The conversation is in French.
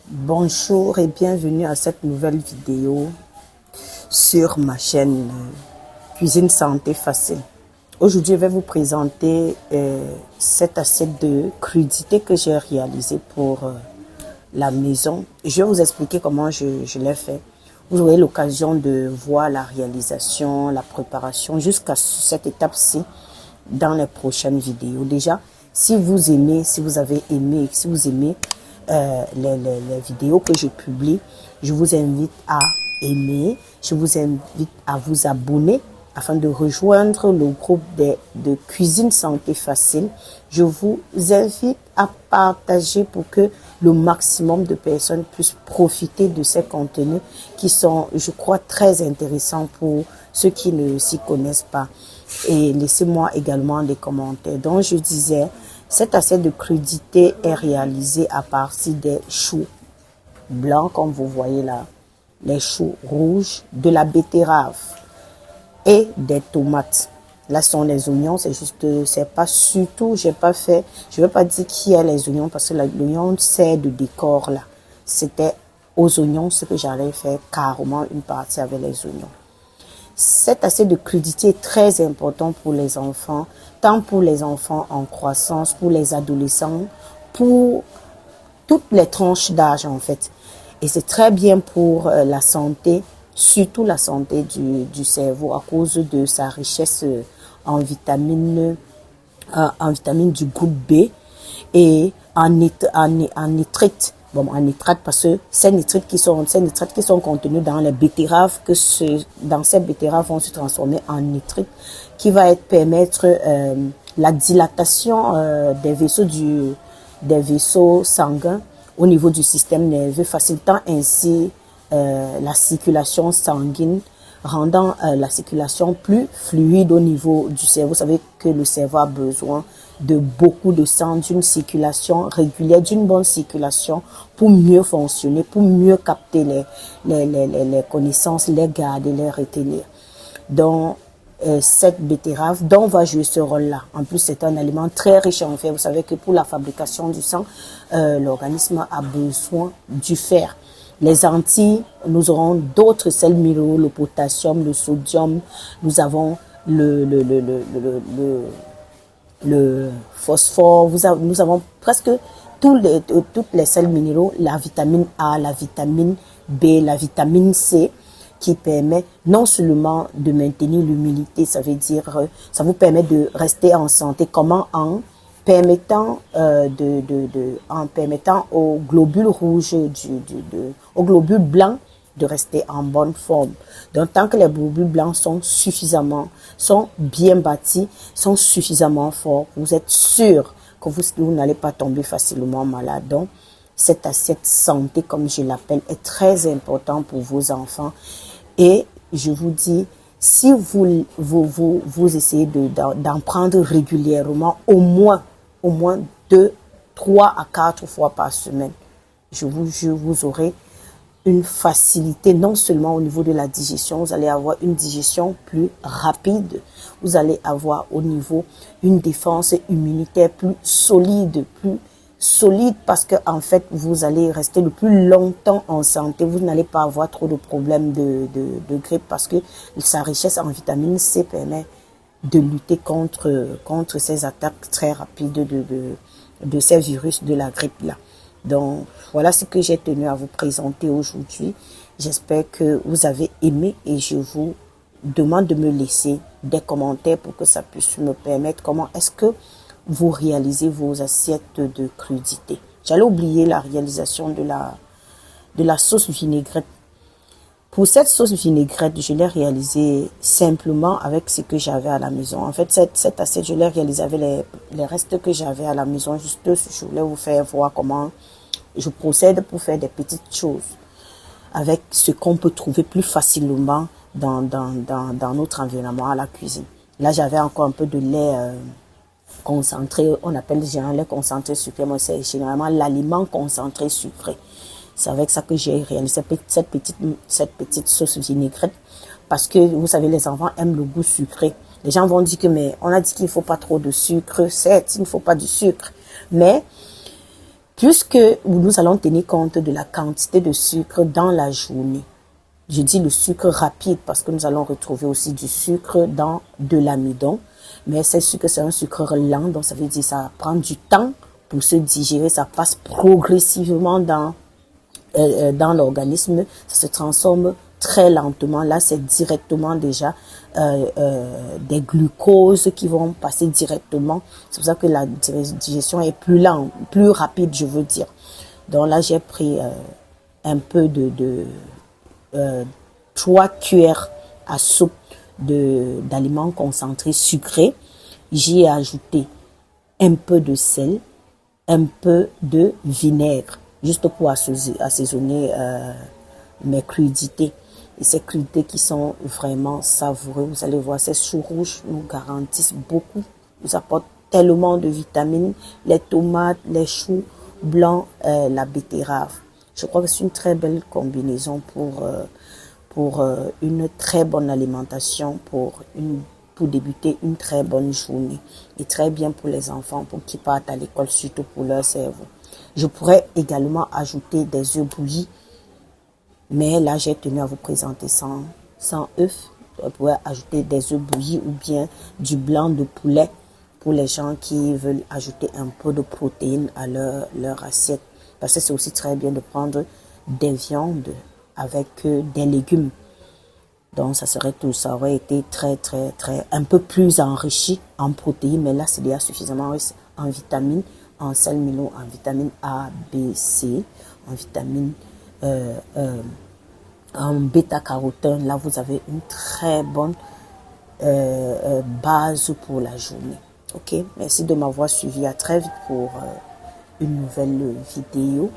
Bonjour et bienvenue à cette nouvelle vidéo sur ma chaîne Cuisine Santé Facile. Aujourd'hui, je vais vous présenter cette assiette de crudité que j'ai réalisée pour la maison. Je vais vous expliquer comment je l'ai fait. Vous aurez l'occasion de voir la réalisation, la préparation jusqu'à cette étape-ci dans les prochaines vidéos. Déjà, si vous aimez, si vous avez aimé, si vous aimez les vidéos que je publie, je vous invite à aimer, je vous invite à vous abonner afin de rejoindre le groupe de Cuisine Santé Facile. Je vous invite à partager pour que le maximum de personnes puissent profiter de ces contenus qui sont, je crois, très intéressants pour ceux qui ne s'y connaissent pas. Et laissez-moi également des commentaires. Donc, je disais, cette assiette de crudité est réalisée à partir des choux blancs, comme vous voyez là, les choux rouges, de la betterave et des tomates. Là, ce sont les oignons, c'est juste, c'est pas surtout, j'ai pas fait, je veux pas dire qui a les oignons parce que l'oignon sert de décor là. C'était aux oignons ce que j'allais faire carrément une partie avec les oignons. Cette assiette de crudité est très important pour les enfants, tant pour les enfants en croissance, pour les adolescents, pour toutes les tranches d'âge en fait. Et c'est très bien pour la santé, surtout la santé du cerveau à cause de sa richesse en vitamine du groupe B et en nitrite. Bon, en nitrate parce que ces nitrates qui sont contenus dans les betteraves, dans ces betteraves vont se transformer en nitrite qui va permettre la dilatation des vaisseaux sanguins au niveau du système nerveux, facilitant ainsi la circulation sanguine, rendant la circulation plus fluide au niveau du cerveau. Vous savez que le cerveau a besoin de beaucoup de sang, d'une circulation régulière, d'une bonne circulation pour mieux fonctionner, pour mieux capter les connaissances, les garder, les retenir. Donc, cette betterave dont va jouer ce rôle-là. En plus, c'est un aliment très riche en fer. Vous savez que pour la fabrication du sang, l'organisme a besoin du fer. Les Antilles, nous aurons d'autres sels minéraux, le potassium, le sodium, nous avons le phosphore, nous avons presque toutes les sels minéraux, la vitamine A, la vitamine B, la vitamine C, qui permet non seulement de maintenir l'humidité, ça veut dire, ça vous permet de rester en santé. Comment? En permettant aux globules rouges, aux globules blancs de rester en bonne forme. Donc, tant que les globules blancs sont bien bâtis, sont suffisamment forts, vous êtes sûr que vous n'allez pas tomber facilement malade. Donc, cette assiette santé, comme je l'appelle, est très important pour vos enfants. Et je vous dis, si vous essayez d'en prendre régulièrement, au moins 2, 3 à 4 fois par semaine, je vous jure, vous aurez une facilité, non seulement au niveau de la digestion, vous allez avoir une digestion plus rapide, vous allez avoir au niveau une défense immunitaire plus solide parce que en fait vous allez rester le plus longtemps en santé, vous n'allez pas avoir trop de problèmes de grippe parce que sa richesse en vitamine C permet de lutter contre ces attaques très rapides de ces virus de la grippe là. Donc, voilà ce que j'ai tenu à vous présenter aujourd'hui. J'espère que vous avez aimé et je vous demande de me laisser des commentaires pour que ça puisse me permettre comment est-ce que vous réalisez vos assiettes de crudité. J'allais oublier la réalisation de la sauce vinaigrette. Pour cette sauce vinaigrette, je l'ai réalisée simplement avec ce que j'avais à la maison. En fait, cette assiette, je l'ai réalisée avec les restes que j'avais à la maison. Juste, je voulais vous faire voir comment je procède pour faire des petites choses avec ce qu'on peut trouver plus facilement dans notre environnement à la cuisine. Là, j'avais encore un peu de lait concentré. On appelle généralement lait concentré sucré. Moi, c'est généralement l'aliment concentré sucré. C'est avec ça que j'ai réalisé cette petite sauce vinaigrette. Parce que, vous savez, les enfants aiment le goût sucré. Les gens vont dire que, mais on a dit qu'il ne faut pas trop de sucre. Certes, il ne faut pas du sucre. Mais Puisque nous allons tenir compte de la quantité de sucre dans la journée. Je dis le sucre rapide parce que nous allons retrouver aussi du sucre dans de l'amidon. Mais ce sucre, c'est un sucre lent, donc ça veut dire que ça prend du temps pour se digérer. Ça passe progressivement dans l'organisme. Ça se transforme très lentement. Là, c'est directement déjà des glucoses qui vont passer directement. C'est pour ça que la digestion est plus lente, plus rapide, je veux dire. Donc là, j'ai pris un peu de 3 cuillères à soupe d'aliments concentrés sucrés. J'y ai ajouté un peu de sel, un peu de vinaigre, juste pour assaisonner mes crudités. Et ces crudités qui sont vraiment savoureuses. Vous allez voir, ces choux rouges nous garantissent beaucoup, nous apportent tellement de vitamines. Les tomates, les choux blancs, la betterave. Je crois que c'est une très belle combinaison pour une très bonne alimentation, pour débuter une très bonne journée. Et très bien pour les enfants, pour qu'ils partent à l'école, surtout pour leur cerveau. Je pourrais également ajouter des œufs bouillis, mais là j'ai tenu à vous présenter sans œufs. Je pourrais ajouter des œufs bouillis ou bien du blanc de poulet pour les gens qui veulent ajouter un peu de protéines à leur assiette. Parce que c'est aussi très bien de prendre des viandes avec des légumes. Donc ça aurait été très un peu plus enrichi en protéines, mais là c'est déjà suffisamment riche en vitamines, en sels minéraux, en vitamine A, B, C, en vitamine en bêta-carotène. Là vous avez une très bonne base pour la journée. Ok, merci de m'avoir suivi. À très vite pour une nouvelle vidéo.